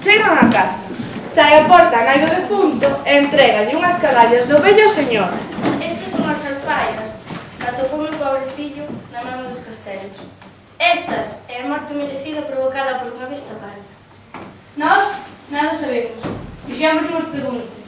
Chegan a casa. Sai a porta a nai do defunto e entregalle unhas cagallas do vello ao señor. Estas son as alfaias que atopou meu pobrecillo na mano dos castelos. Estas é a morte merecida provocada por unha besta parda. Nós nada sabemos. Fixemos unhas preguntas.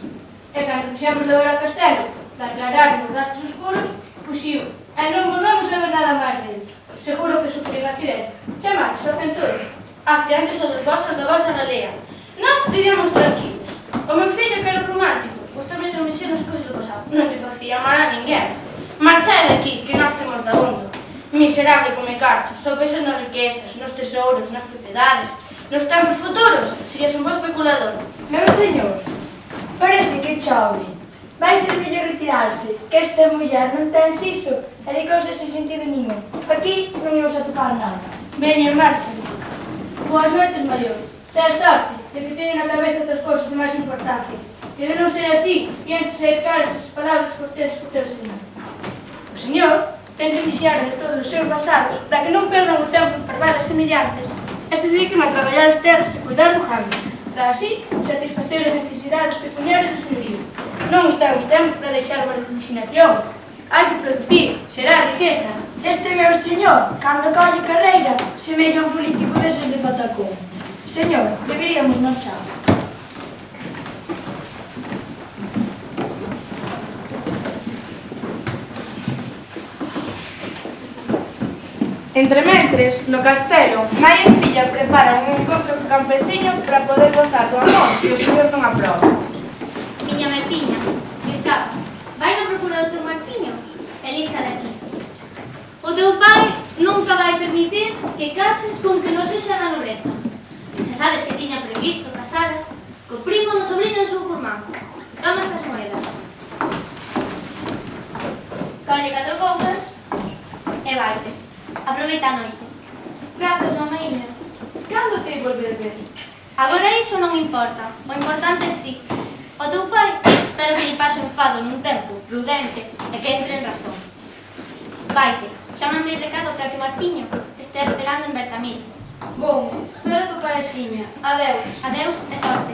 E cando fixemos levar ao castelo para aclarar os datos oscuros, fuxiu. E non volvemos a ver nada máis dele. Seguro que sufriu un accidente. Chamaches ao centuro. Accidentes ou dos vosos da vosa ralea. Nós vivíamos tranquilos. O meu fillo que era romántico, pois tamén non mexer nas cousas do pasado. Non lle facía mal a ninguén. Marchai daqui, que nós temos da hondo. Miserable come cartos, só pensa nas riquezas, nos tesouros, nas propiedades. Nos tempos futuros, serías un bo especulador. Meu señor, parece que chove. Vai ser mellor retirarse, que esta muller non ten siso e dedicouse sen sentido ningún. Aquí non íbamos a topar nada. Veña, marcha. Boas noites, maior. Ten sorte de que teñen na cabeza outras cousas de máis importancia. E de non ser así, íanse sair caras as palabras corteses co teu señor. O señor ten que vixiar de todos os seus vasalos para que non perdan o tempo en parvadas semellantes e se dediquen a traballar as terras e cuidar do gando, para así satisfacer as necesidades pecuniarias do señorío. Non están os tempos para deixar a imaginación. Hai que producir, será riqueza. Este meu señor, cando colle carreira, semella un político deses de patacón. Señor, deberíamos marchar. Entrementres, no castelo, nai e filla preparan un encontro co campesiño para poder gozar do amor que o señor non aproba. Miña Martiña, escapa. Vai na procura do teu Martiño e lista de aquí. O teu pai nunca vai permitir que cases con que non sexa da nobreza. Se sabes que tiña previsto casaras co primo do sobrinho do seu curmán. Toma estas moedas. Colle 4 cousas e vaite. Aproveita a noite. Grazas, mamaiña. Cando te volver ver? Agora iso non importa. O importante es ti. O teu pai, espero que lle pase un fado nun tempo prudente e que entre en razón. Vaite, xa mandei recado para que Martiño estea esperando en Bertamil. Bom, espero tocar a ximia. Adeus. Adeus e sorte.